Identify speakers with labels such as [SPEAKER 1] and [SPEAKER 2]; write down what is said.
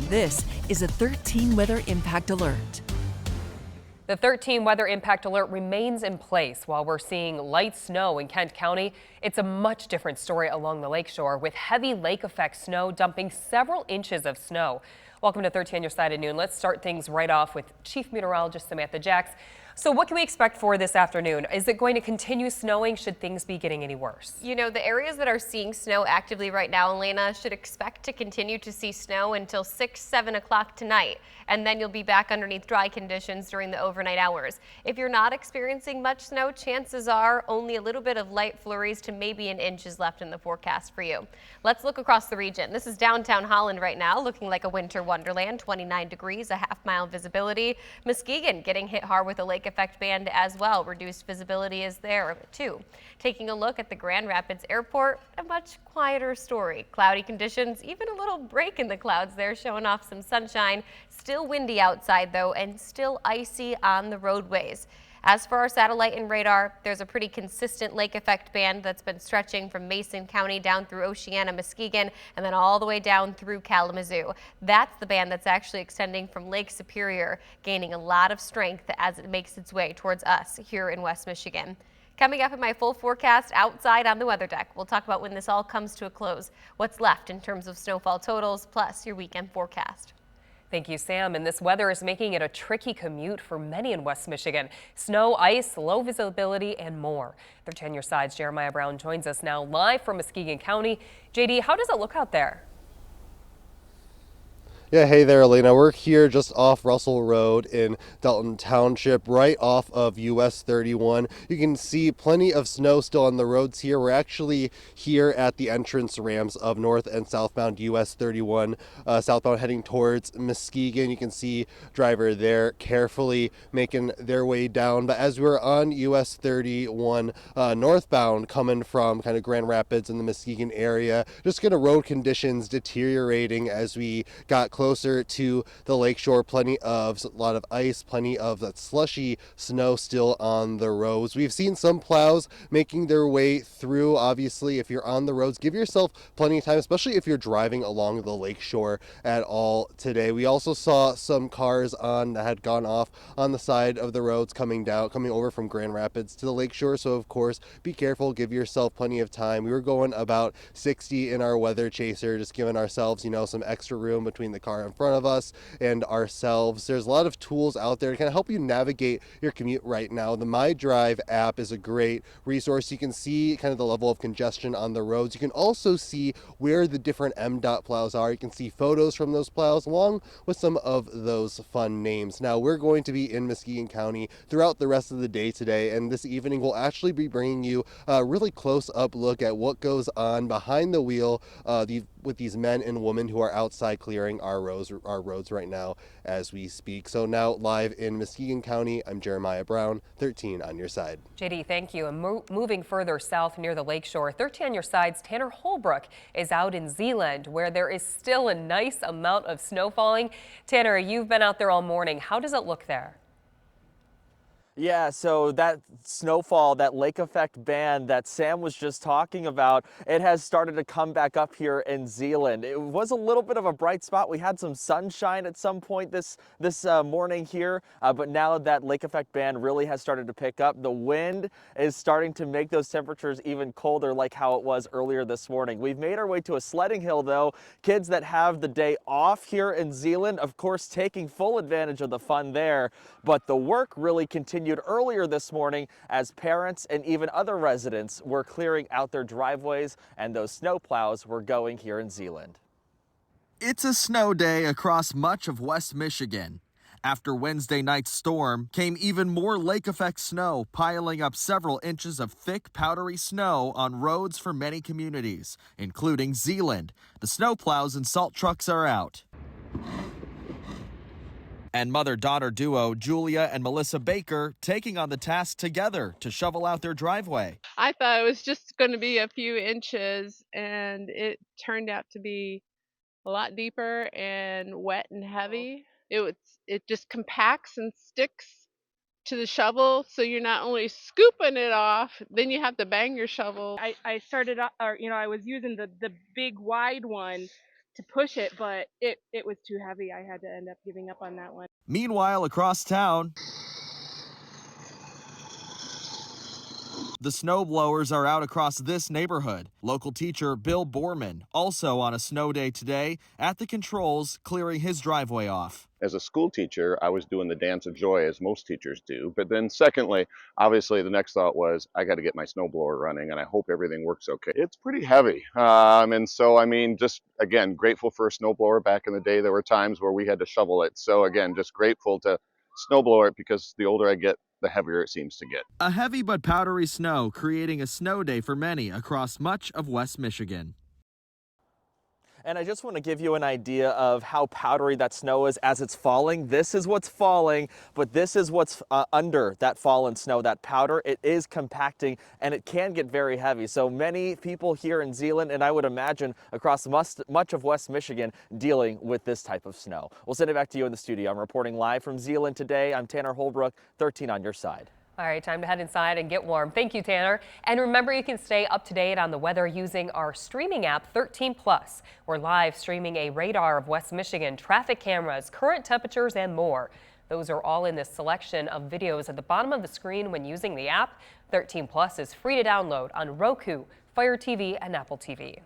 [SPEAKER 1] This is a 13 weather impact alert.
[SPEAKER 2] The 13 weather impact alert remains in place while we're seeing light snow in Kent County. It's a much different story along the lakeshore with heavy lake effect snow dumping several inches of snow. Welcome to 13 on your side at noon. Let's start things right off with Chief Meteorologist Samantha Jacks. So what can we expect for this afternoon? Is it going to continue snowing? Should things be getting any worse?
[SPEAKER 3] You know, the areas that are seeing snow actively right now, Elena, should expect to continue to see snow until 7 o'clock tonight. And then you'll be back underneath dry conditions during the overnight hours. If you're not experiencing much snow, chances are only a little bit of light flurries to maybe an inch is left in the forecast for you. Let's look across the region. This is downtown Holland right now, looking like a winter wonderland, 29 degrees, a half-mile visibility. Muskegon getting hit hard with a lake effect band as well. Reduced visibility is there too. Taking a look at the Grand Rapids Airport, a much quieter story. Cloudy conditions, even a little break in the clouds there, showing off some sunshine. Still windy outside though, and still icy on the roadways. As for our satellite and radar, there's a pretty consistent lake effect band that's been stretching from Mason County down through Oceana, Muskegon, and then all the way down through Kalamazoo. That's the band that's actually extending from Lake Superior, gaining a lot of strength as it makes its way towards us here in West Michigan. Coming up in my full forecast outside on the weather deck, we'll talk about when this all comes to a close, what's left in terms of snowfall totals, plus your weekend forecast.
[SPEAKER 2] Thank you, Sam. And this weather is making it a tricky commute for many in West Michigan. Snow, ice, low visibility, and more. 13 on your side's Jeremiah Brown joins us now live from Muskegon County. JD, how does it look out there?
[SPEAKER 4] Yeah, hey there, Elena. We're here just off Russell Road in Dalton Township, right off of US 31. You can see plenty of snow still on the roads here. We're actually here at the entrance ramps of north and southbound US 31, southbound heading towards Muskegon. You can see driver there carefully making their way down. But as we're on US 31 northbound, coming from kind of Grand Rapids in the Muskegon area, just kind of road conditions deteriorating as we got closer to the lakeshore. A lot of ice, plenty of that slushy snow still on the roads. We've seen some plows making their way through. Obviously, if you're on the roads, give yourself plenty of time, especially if you're driving along the lakeshore at all today. We also saw some cars that had gone off on the side of the roads coming over from Grand Rapids to the lakeshore. So of course, be careful, give yourself plenty of time. We were going about 60 in our weather chaser, just giving ourselves, some extra room between the car in front of us and ourselves. There's a lot of tools out there to kind of help you navigate your commute right now. The My Drive app is a great resource. You can see kind of the level of congestion on the roads. You can also see where the different MDOT plows are. You can see photos from those plows along with some of those fun names. Now, we're going to be in Muskegon County throughout the rest of the day today, and this evening we'll actually be bringing you a really close-up look at what goes on behind the wheel with these men and women who are outside clearing our roads right now as we speak. So now live in Muskegon County, I'm Jeremiah Brown, 13 on your side.
[SPEAKER 2] JD, thank you. And moving further south near the lakeshore, 13 on your side's Tanner Holbrook is out in Zeeland, where there is still a nice amount of snow falling. Tanner, you've been out there all morning. How does it look there?
[SPEAKER 5] Yeah, so that snowfall, that lake effect band that Sam was just talking about, it has started to come back up here in Zeeland. It was a little bit of a bright spot. We had some sunshine at some point this morning here, but now that lake effect band really has started to pick up. The wind is starting to make those temperatures even colder, like how it was earlier this morning. We've made our way to a sledding hill, though. Kids that have the day off here in Zeeland, of course, taking full advantage of the fun there, but the work really continued earlier this morning as parents and even other residents were clearing out their driveways and those snow plows were going here in Zeeland.
[SPEAKER 6] It's a snow day across much of West Michigan. After Wednesday night's storm came even more lake effect snow, piling up several inches of thick, powdery snow on roads for many communities, including Zeeland. The snow plows and salt trucks are out. And mother-daughter duo Julia and Melissa Baker taking on the task together to shovel out their driveway.
[SPEAKER 7] I thought it was just going to be a few inches, and it turned out to be a lot deeper and wet and heavy. It just compacts and sticks to the shovel, so you're not only scooping it off, then you have to bang your shovel.
[SPEAKER 8] I started, I was using the big wide one
[SPEAKER 7] to push it, but it was too heavy. I had to end up giving up on that one.
[SPEAKER 6] Meanwhile, across town, the snow blowers are out across this neighborhood. Local teacher Bill Borman, also on a snow day today, at the controls, clearing his driveway off.
[SPEAKER 8] As a school teacher, I was doing the dance of joy as most teachers do. But then secondly, obviously the next thought was I got to get my snowblower running and I hope everything works okay. It's pretty heavy. And so, I mean, just again, grateful for a snowblower. Back in the day, there were times where we had to shovel it. So again, just grateful to snowblower it because the older I get, the heavier it seems to get.
[SPEAKER 6] A heavy but powdery snow creating a snow day for many across much of West Michigan.
[SPEAKER 5] And I just want to give you an idea of how powdery that snow is as it's falling. This is what's falling, but this is what's under that fallen snow, that powder. It is compacting and it can get very heavy. So many people here in Zeeland, and I would imagine across much of West Michigan, dealing with this type of snow. We'll send it back to you in the studio. I'm reporting live from Zeeland today. I'm Tanner Holbrook, 13 on your side.
[SPEAKER 2] All right, time to head inside and get warm. Thank you, Tanner. And remember, you can stay up to date on the weather using our streaming app 13+. We're live streaming a radar of West Michigan, traffic cameras, current temperatures, and more. Those are all in this selection of videos at the bottom of the screen when using the app. 13+ is free to download on Roku, Fire TV, and Apple TV.